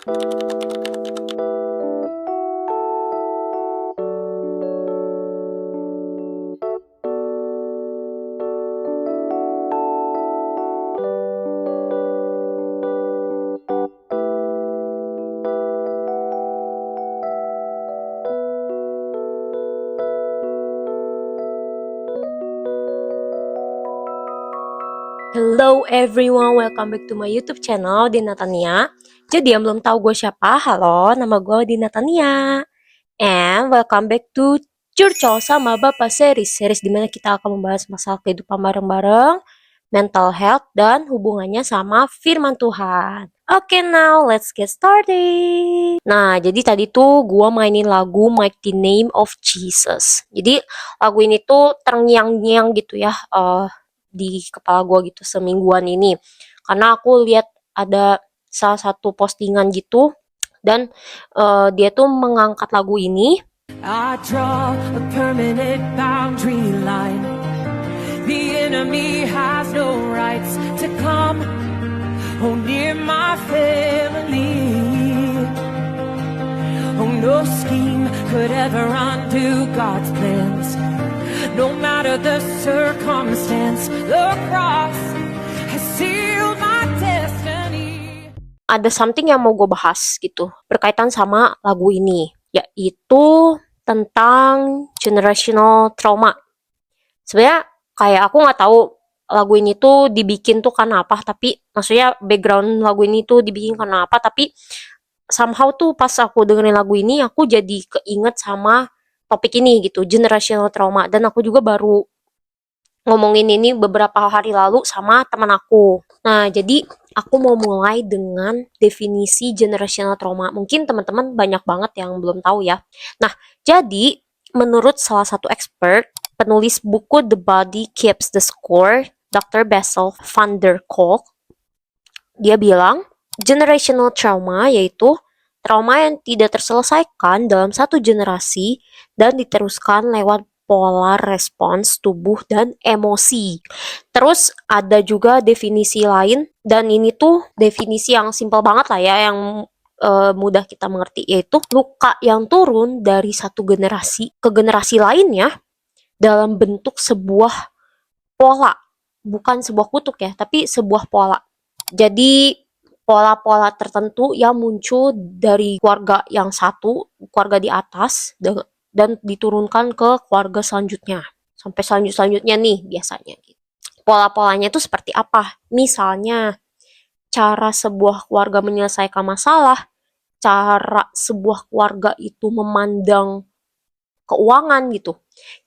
Hello everyone, welcome back to my YouTube channel, Dina Tania. Jadi yang belum tahu gue siapa, halo, nama gue Dina Tania. And welcome back to Curcol sama Bapak series dimana kita akan membahas masalah kehidupan bareng-bareng, mental health, dan hubungannya sama firman Tuhan. Oke, now let's get started. Nah, jadi tadi tuh gue mainin lagu Mighty Name of Jesus. Jadi lagu ini tuh terngiang-ngiang gitu ya, di kepala gue gitu semingguan ini, karena aku lihat ada salah satu postingan gitu dan dia tuh mengangkat lagu ini. I draw a permanent boundary line. The enemy has no rights to come near my family. Oh, no scheme could ever undo God's plans. No matter the circumstance, the cross has sealed my destiny. Ada something yang mau gue bahas gitu, berkaitan sama lagu ini, yaitu tentang generational trauma. Sebenarnya kayak aku nggak tahu lagu ini tuh dibikin tuh karena apa, tapi maksudnya background lagu ini tuh dibikin karena apa, tapi somehow tuh pas aku dengerin lagu ini, aku jadi keinget sama topik ini gitu, generational trauma. Dan aku juga baru ngomongin ini beberapa hari lalu sama teman aku. Nah, jadi aku mau mulai dengan definisi generational trauma. Mungkin teman-teman banyak banget yang belum tahu ya. Nah, jadi menurut salah satu expert, penulis buku The Body Keeps the Score, Dr. Bessel van der Kolk, dia bilang, generational trauma yaitu trauma yang tidak terselesaikan dalam satu generasi dan diteruskan lewat pola respons tubuh dan emosi. Terus ada juga definisi lain, dan ini tuh definisi yang simpel banget lah ya, yang mudah kita mengerti, yaitu luka yang turun dari satu generasi ke generasi lainnya dalam bentuk sebuah pola, bukan sebuah kutuk ya, tapi sebuah pola. Jadi pola-pola tertentu yang muncul dari keluarga yang satu, keluarga di atas, dan diturunkan ke keluarga selanjutnya. Sampai selanjutnya nih biasanya. Pola-polanya itu seperti apa? Misalnya, cara sebuah keluarga menyelesaikan masalah, cara sebuah keluarga itu memandang keuangan gitu,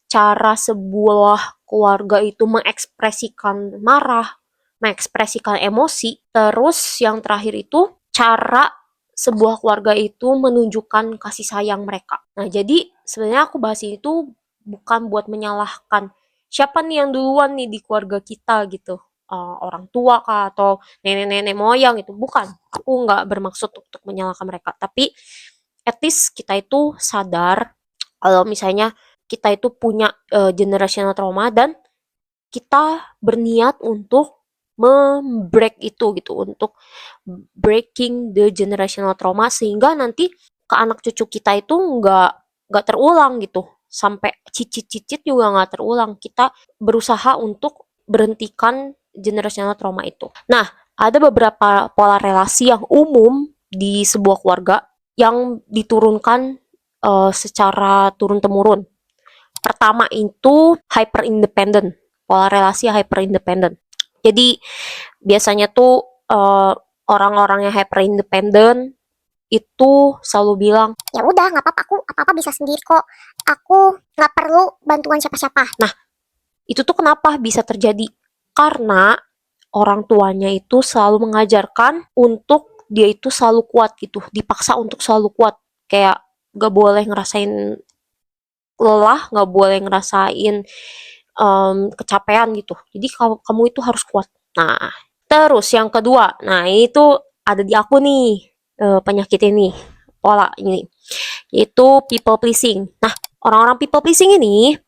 cara sebuah keluarga itu mengekspresikan marah, mengekspresikan emosi. Terus yang terakhir itu cara sebuah keluarga itu menunjukkan kasih sayang mereka. Nah, jadi sebenarnya aku bahas ini tuh bukan buat menyalahkan siapa nih yang duluan nih di keluarga kita gitu. Orang tua kah atau nenek-nenek moyang itu, bukan. Aku nggak bermaksud untuk menyalahkan mereka, tapi at least kita itu sadar kalau misalnya kita itu punya generational trauma, dan kita berniat untuk membreak itu gitu, untuk breaking the generational trauma, sehingga nanti ke anak cucu kita itu nggak terulang gitu, sampai cicit-cicit juga nggak terulang. Kita berusaha untuk berhentikan generational trauma itu. Nah, ada beberapa pola relasi yang umum di sebuah keluarga yang diturunkan secara turun-temurun. Pertama itu hyper independent, pola relasi hyper independent. Jadi biasanya tuh orang-orang yang hyper independent itu selalu bilang, ya udah nggak apa-apa, aku apa-apa bisa sendiri kok, aku nggak perlu bantuan siapa-siapa. Nah, itu tuh kenapa bisa terjadi? Karena orang tuanya itu selalu mengajarkan untuk dia itu selalu kuat gitu, dipaksa untuk selalu kuat, kayak gak boleh ngerasain lelah, nggak boleh ngerasain kecapean gitu. Jadi kamu itu harus kuat. Nah, terus yang kedua, nah itu ada di aku nih, penyakit ini, pola ini, yaitu people pleasing. Nah, orang-orang people pleasing ini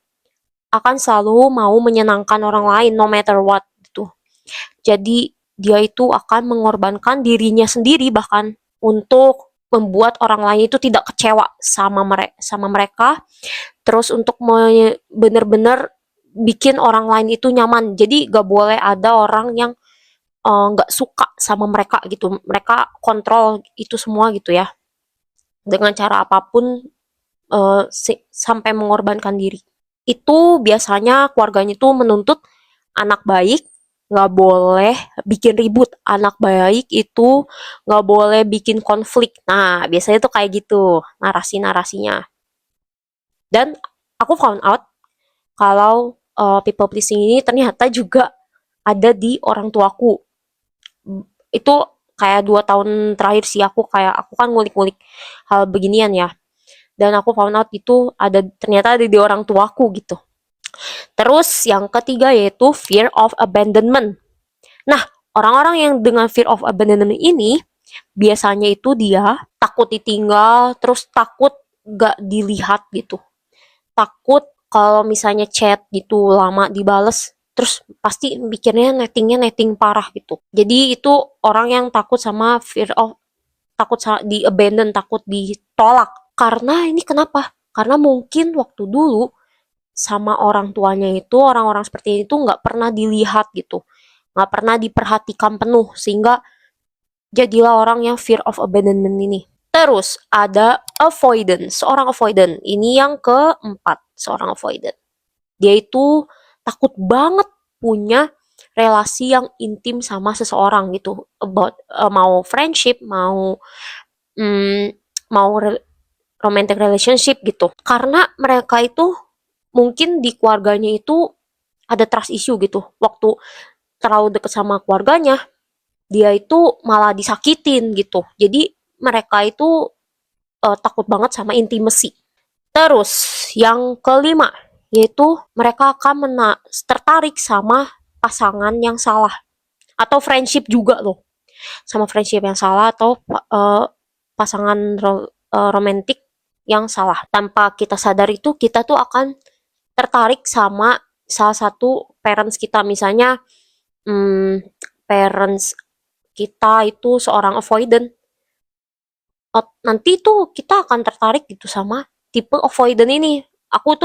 akan selalu mau menyenangkan orang lain no matter what gitu. Jadi dia itu akan mengorbankan dirinya sendiri bahkan untuk membuat orang lain itu tidak kecewa sama mereka, terus untuk bener-bener bikin orang lain itu nyaman. Jadi gak boleh ada orang yang nggak suka sama mereka gitu. Mereka kontrol itu semua gitu ya, dengan cara apapun, sampai mengorbankan diri. Itu biasanya keluarganya itu menuntut anak baik nggak boleh bikin ribut, anak baik itu nggak boleh bikin konflik. Nah, biasanya tuh kayak gitu narasi-narasinya. Dan aku found out kalau people pleasing ini ternyata juga ada di orang tuaku. Itu kayak 2 tahun terakhir sih aku kan ngulik-ngulik hal beginian ya. Dan aku found out itu ternyata ada di orang tuaku gitu. Terus yang ketiga yaitu fear of abandonment. Nah, orang-orang yang dengan fear of abandonment ini biasanya itu dia takut ditinggal, terus takut gak dilihat gitu. Takut kalau misalnya chat gitu lama dibales, terus pasti mikirnya netting parah gitu. Jadi itu orang yang takut di abandon, takut ditolak. Karena ini kenapa? Karena mungkin waktu dulu sama orang tuanya itu orang-orang seperti itu nggak pernah dilihat gitu, nggak pernah diperhatikan penuh, sehingga jadilah orang yang fear of abandonment ini. Terus ada avoidance, seorang avoidant. Ini yang keempat, seorang avoidant. Dia itu takut banget punya relasi yang intim sama seseorang gitu, about mau friendship, mm, mau romantic relationship gitu. Karena mereka itu mungkin di keluarganya itu ada trust issue gitu. Waktu terlalu deket sama keluarganya, dia itu malah disakitin gitu. Jadi mereka itu takut banget sama intimacy. Terus yang kelima, yaitu mereka akan tertarik sama pasangan yang salah. Atau friendship juga loh. Sama friendship yang salah atau pasangan romantik yang salah. Tanpa kita sadar itu kita tuh akan tertarik sama salah satu parents kita. Misalnya parents kita itu seorang avoidant, nanti tuh kita akan tertarik gitu sama tipe avoidant ini. Aku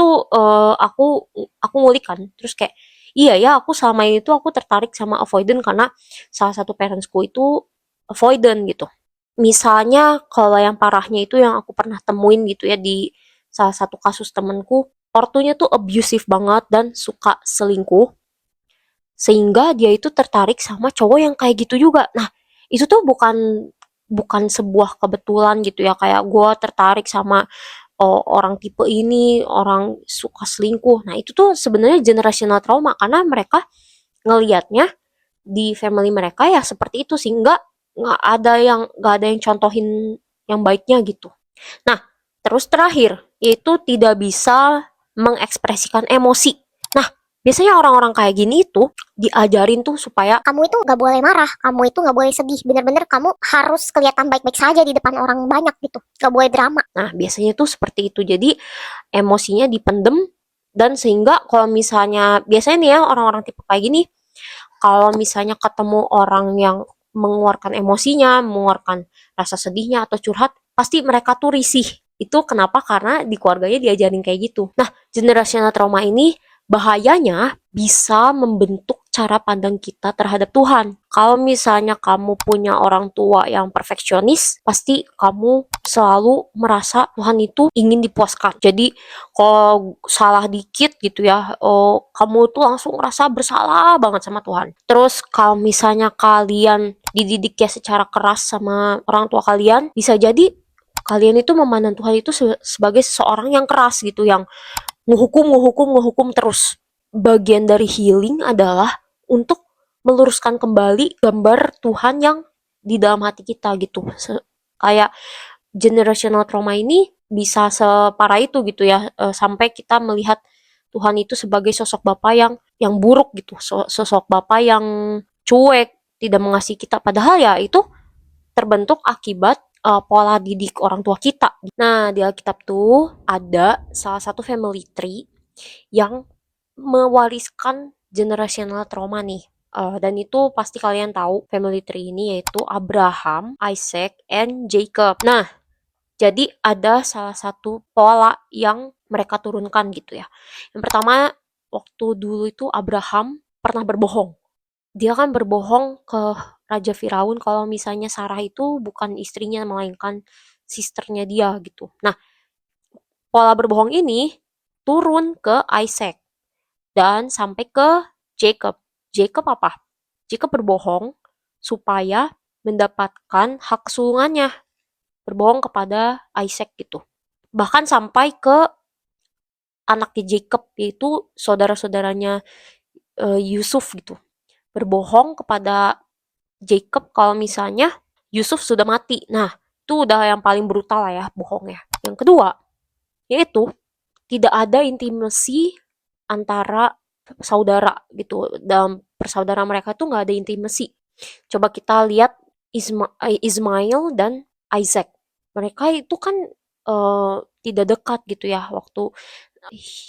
ngulik kan, terus kayak iya ya, aku selama ini tuh aku tertarik sama avoidant karena salah satu parentsku itu avoidant gitu. Misalnya kalau yang parahnya itu yang aku pernah temuin gitu ya di salah satu kasus temenku, ortunya tuh abusive banget dan suka selingkuh, sehingga dia itu tertarik sama cowok yang kayak gitu juga. Nah, itu tuh bukan bukan sebuah kebetulan gitu ya, kayak gue tertarik sama orang tipe ini, orang suka selingkuh. Nah, itu tuh sebenarnya generational trauma karena mereka ngelihatnya di family mereka ya seperti itu, sehingga nggak ada yang contohin yang baiknya gitu. Nah, terus terakhir yaitu tidak bisa mengekspresikan emosi. Nah, biasanya orang-orang kayak gini itu diajarin tuh supaya Kamu itu nggak boleh marah, kamu itu nggak boleh sedih. Bener-bener kamu harus kelihatan baik-baik saja di depan orang banyak gitu. Nggak boleh drama. nah, biasanya tuh seperti itu. Jadi emosinya dipendem, dan sehingga kalau misalnya biasanya nih ya orang-orang tipe kayak gini, kalau misalnya ketemu orang yang mengeluarkan emosinya, mengeluarkan rasa sedihnya atau curhat, pasti mereka tuh risih. Itu kenapa? Karena di keluarganya diajarin kayak gitu. Nah, generational trauma ini bahayanya bisa membentuk cara pandang kita terhadap Tuhan. Kalau misalnya kamu punya orang tua yang perfeksionis, pasti kamu selalu merasa Tuhan itu ingin dipuaskan. Jadi kalau salah dikit gitu ya, kamu tuh langsung ngerasa bersalah banget sama Tuhan. Terus kalau misalnya kalian dididik ya secara keras sama orang tua kalian, bisa jadi kalian itu memandang Tuhan itu sebagai seseorang yang keras gitu, yang ngehukum terus. Bagian dari healing adalah untuk meluruskan kembali gambar Tuhan yang di dalam hati kita gitu. Kayak generational trauma ini bisa separah itu gitu ya, sampai kita melihat Tuhan itu sebagai sosok Bapa yang buruk gitu, sosok Bapa yang cuek, tidak mengasihi kita, padahal ya itu terbentuk akibat pola didik orang tua kita. Nah, di Alkitab tuh ada salah satu family tree yang mewariskan generational trauma nih. Dan itu pasti kalian tahu family tree ini yaitu Abraham, Isaac, and Jacob. Nah, jadi ada salah satu pola yang mereka turunkan gitu ya. Yang pertama, waktu dulu itu Abraham pernah berbohong. Dia kan berbohong ke Raja Firaun kalau misalnya Sarah itu bukan istrinya melainkan sisternya dia gitu. Nah, pola berbohong ini turun ke Isaac dan sampai ke Jacob. Jacob apa? Jacob berbohong supaya mendapatkan hak sulungannya, berbohong kepada Isaac gitu. Bahkan sampai ke anaknya Jacob, yaitu saudara-saudaranya Yusuf gitu. Berbohong kepada Jacob kalau misalnya Yusuf sudah mati. Nah, itu udah yang paling brutal lah ya bohongnya. Yang kedua, yaitu tidak ada intimasi antara saudara gitu. Dalam persaudaraan mereka tuh nggak ada intimasi. Coba kita lihat Ismail dan Isaac. Mereka itu kan tidak dekat gitu ya waktu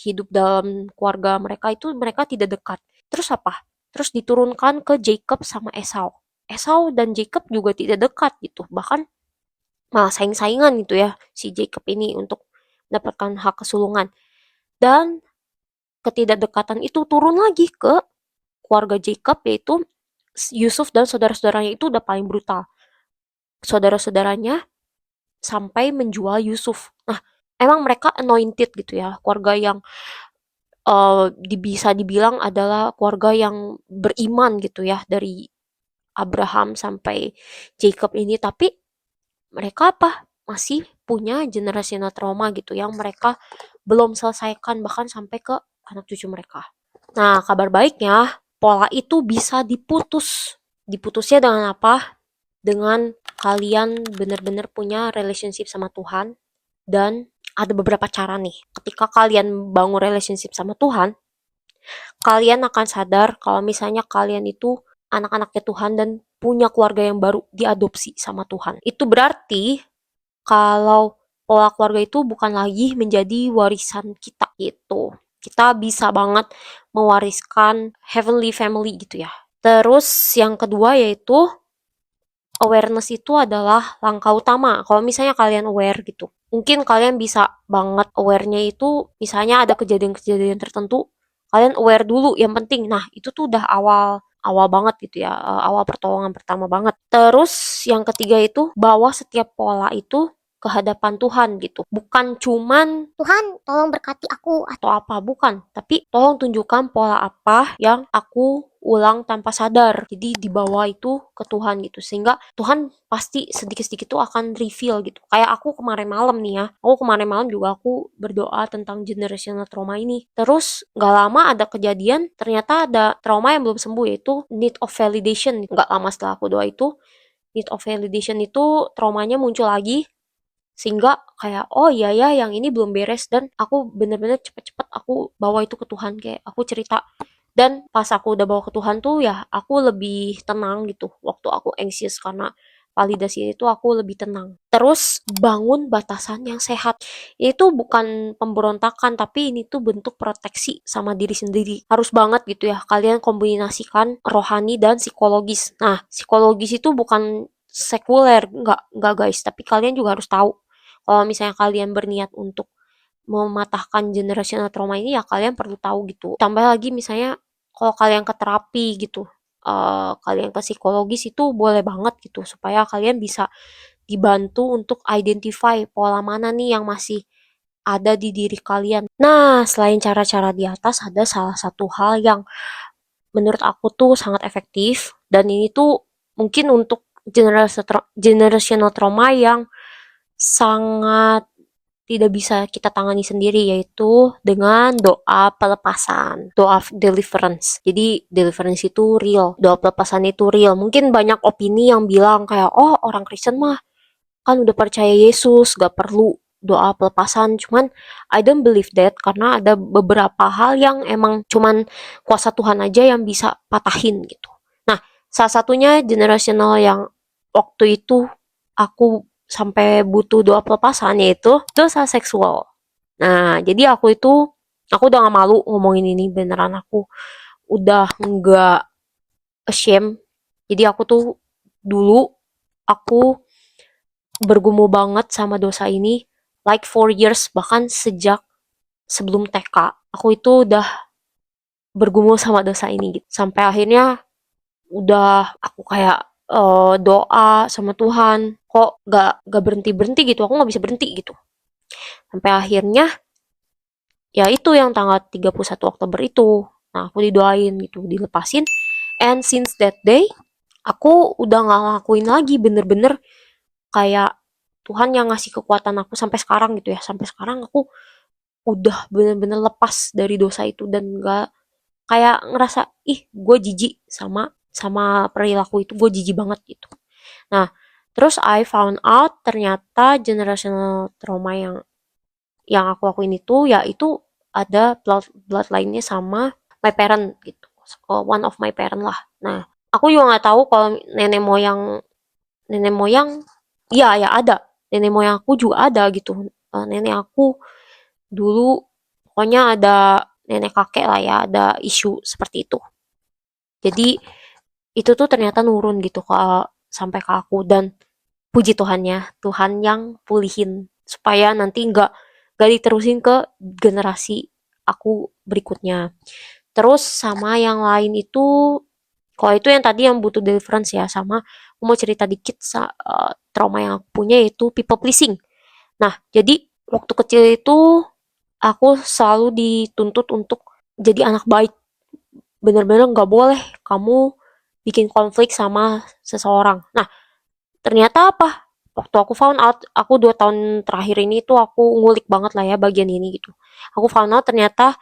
hidup dalam keluarga mereka itu mereka tidak dekat. Terus apa? Terus diturunkan ke Jacob sama Esau. Esau dan Jacob juga tidak dekat gitu. Bahkan malah saing-saingan gitu ya si Jacob ini untuk mendapatkan hak kesulungan. Dan ketidakdekatan itu turun lagi ke keluarga Jacob yaitu Yusuf dan saudara-saudaranya itu udah paling brutal. Saudara-saudaranya sampai menjual Yusuf. Nah, emang mereka anointed gitu ya, keluarga yang bisa dibilang adalah keluarga yang beriman gitu ya dari Abraham sampai Jacob ini, tapi mereka apa? Masih punya generational trauma gitu yang mereka belum selesaikan bahkan sampai ke anak cucu mereka. Nah, kabar baiknya pola itu bisa diputus. Diputusnya dengan apa? Dengan kalian benar-benar punya relationship sama Tuhan dan ada beberapa cara nih. Ketika kalian bangun relationship sama Tuhan, kalian akan sadar kalau misalnya kalian itu anak-anaknya Tuhan dan punya keluarga yang baru diadopsi sama Tuhan. Itu berarti kalau pola keluarga itu bukan lagi menjadi warisan kita gitu. Kita bisa banget mewariskan heavenly family gitu ya. Terus yang kedua yaitu awareness itu adalah langkah utama. Kalau misalnya kalian aware gitu, mungkin kalian bisa banget aware-nya itu misalnya ada kejadian-kejadian tertentu, kalian aware dulu yang penting. Nah, itu tuh udah awal banget gitu ya, awal pertolongan pertama banget. Terus yang ketiga itu bawa setiap pola itu ke hadapan Tuhan gitu. Bukan cuman Tuhan, tolong berkati aku. atau apa, bukan. Tapi tolong tunjukkan pola apa yang aku ulang tanpa sadar. Jadi dibawa itu ke Tuhan gitu. Sehingga Tuhan pasti sedikit-sedikit tuh akan reveal gitu. Kayak aku kemarin malam nih ya. Aku kemarin malam juga aku berdoa tentang generational trauma ini. Terus gak lama ada kejadian, ternyata ada trauma yang belum sembuh yaitu need of validation. Gak lama setelah aku doa itu, need of validation itu traumanya muncul lagi sehingga kayak oh iya ya yang ini belum beres dan aku bener-bener cepet-cepet aku bawa itu ke Tuhan kayak aku cerita dan pas aku udah bawa ke Tuhan tuh ya aku lebih tenang gitu waktu aku anxious karena validasi itu aku lebih tenang. Terus bangun batasan yang sehat. Itu bukan pemberontakan tapi ini tuh bentuk proteksi sama diri sendiri. Harus banget gitu ya kalian kombinasikan rohani dan psikologis. Nah, psikologis itu bukan sekuler, enggak guys, tapi kalian juga harus tahu kalau misalnya kalian berniat untuk mematahkan generational trauma ini ya kalian perlu tahu gitu. Tambah lagi misalnya kalau kalian ke terapi gitu, kalian ke psikologis itu boleh banget gitu supaya kalian bisa dibantu untuk identify pola mana nih yang masih ada di diri kalian. Nah, selain cara-cara di atas ada salah satu hal yang menurut aku tuh sangat efektif dan ini tuh mungkin untuk generational trauma yang sangat tidak bisa kita tangani sendiri yaitu dengan doa pelepasan, doa deliverance. Jadi deliverance itu real, doa pelepasan itu real. Mungkin banyak opini yang bilang kayak oh orang Kristen mah kan udah percaya Yesus, gak perlu doa pelepasan. Cuman I don't believe that karena ada beberapa hal yang emang cuman kuasa Tuhan aja yang bisa patahin gitu. Nah, salah satunya generational yang waktu itu aku sampai butuh doa pelepasan yaitu dosa seksual. Nah, jadi aku udah gak malu ngomongin ini beneran aku udah nggak ashamed. Jadi aku tuh dulu aku bergumul banget sama dosa ini like 4 years, bahkan sejak sebelum TK. Aku itu udah bergumul sama dosa ini gitu. Sampai akhirnya udah aku kayak doa sama Tuhan, kok gak berhenti berhenti gitu, aku nggak bisa berhenti gitu. Sampai akhirnya ya itu yang tanggal 31 Oktober itu, nah aku didoain gitu, dilepasin. And since that day aku udah nggak ngelakuin lagi, bener-bener kayak Tuhan yang ngasih kekuatan aku sampai sekarang gitu ya. Sampai sekarang aku udah bener-bener lepas dari dosa itu dan nggak kayak ngerasa ih gue jijik sama sama perilaku itu, gue jijik banget gitu. Nah, terus I found out ternyata generational trauma yang aku lakuin itu ya itu ada bloodline-nya sama my parent gitu. One of my parent lah. Nah, aku juga nggak tahu kalau nenek moyang iya ya ada. Nenek moyang aku juga ada gitu. Nenek aku dulu pokoknya ada nenek kakek lah ya, ada isu seperti itu. Jadi itu tuh ternyata nurun gitu sampai ke aku, dan puji Tuhannya, Tuhan yang pulihin supaya nanti nggak diterusin ke generasi aku berikutnya. Terus sama yang lain itu, kalau itu yang tadi yang butuh deliverance ya, sama aku mau cerita dikit trauma yang aku punya yaitu people pleasing. Nah, jadi waktu kecil itu aku selalu dituntut untuk jadi anak baik. Bener-bener nggak boleh kamu bikin konflik sama seseorang. Nah, ternyata apa? Waktu aku found out, aku 2 tahun terakhir ini tuh aku ngulik banget lah ya bagian ini gitu. Aku found out ternyata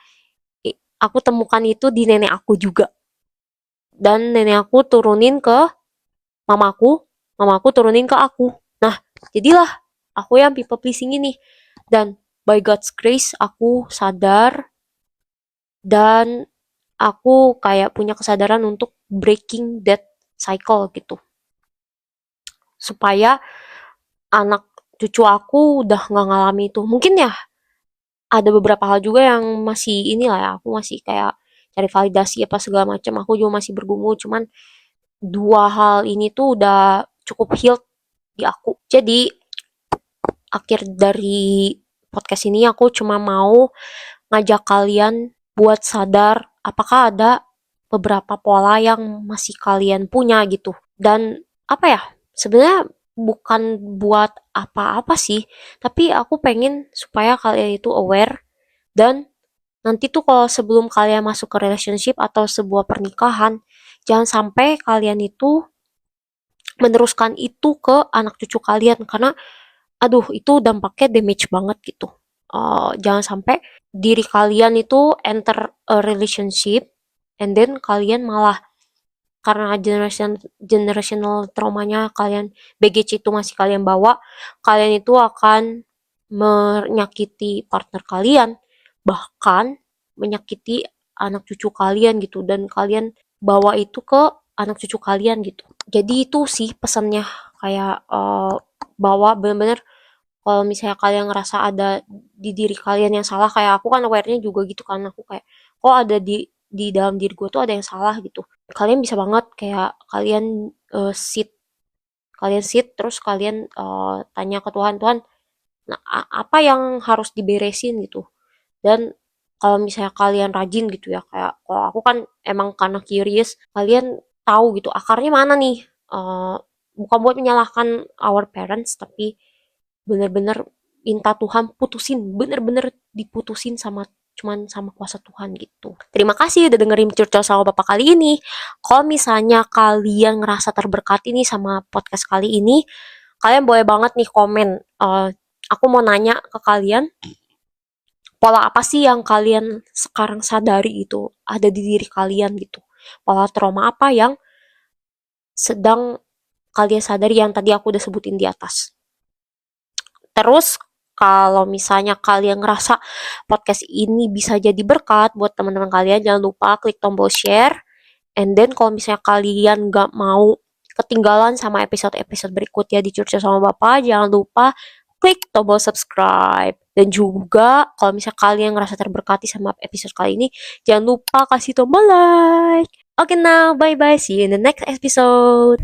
aku temukan itu di nenek aku juga. Dan nenek aku turunin ke mamaku, mamaku turunin ke aku. Nah, jadilah aku yang people pleasing ini. Dan by God's grace aku sadar dan aku kayak punya kesadaran untuk breaking that cycle gitu. Supaya anak cucu aku udah nggak ngalami itu. Mungkin ya ada beberapa hal juga yang masih inilah ya, aku masih kayak cari validasi apa segala macam. Aku juga masih bergumul, cuman dua hal ini tuh udah cukup healed di aku. Jadi akhir dari podcast ini aku cuma mau ngajak kalian buat sadar apakah ada beberapa pola yang masih kalian punya gitu. Dan apa ya, sebenarnya bukan buat apa-apa sih, tapi aku pengen supaya kalian itu aware, dan nanti tuh kalau sebelum kalian masuk ke relationship atau sebuah pernikahan, jangan sampai kalian itu meneruskan itu ke anak cucu kalian, karena aduh itu dampaknya damage banget gitu. Jangan sampai diri kalian itu enter a relationship and then kalian malah karena generational traumanya kalian, baggage itu masih kalian bawa, kalian itu akan menyakiti partner kalian, bahkan menyakiti anak cucu kalian gitu, dan kalian bawa itu ke anak cucu kalian gitu. Jadi itu sih pesannya, kayak bawa bener-bener kalau misalnya kalian ngerasa ada di diri kalian yang salah, kayak aku kan aware-nya juga gitu kan, aku kayak kok ada di dalam diri gue tuh ada yang salah gitu. Kalian bisa banget kayak kalian sit terus kalian tanya ke Tuhan, Tuhan, nah apa yang harus diberesin gitu. Dan kalau misalnya kalian rajin gitu ya, kayak kalau aku kan emang karena curious, kalian tahu gitu akarnya mana nih. Bukan buat menyalahkan our parents, tapi bener-bener minta Tuhan putusin, bener-bener diputusin cuman sama kuasa Tuhan gitu. Terima kasih udah dengerin curcol sama Bapak kali ini. Kalau misalnya kalian ngerasa terberkati nih sama podcast kali ini, kalian boleh banget nih komen. Aku mau nanya ke kalian, pola apa sih yang kalian sekarang sadari itu ada di diri kalian gitu. Pola trauma apa yang sedang kalian sadari yang tadi aku udah sebutin di atas. Terus kalau misalnya kalian ngerasa podcast ini bisa jadi berkat buat teman-teman kalian, jangan lupa klik tombol share. And then kalau misalnya kalian gak mau ketinggalan sama episode-episode berikutnya di Curcol sama Bapak, jangan lupa klik tombol subscribe. Dan juga kalau misalnya kalian ngerasa terberkati sama episode kali ini, jangan lupa kasih tombol like. Okay, now bye bye. See you in the next episode.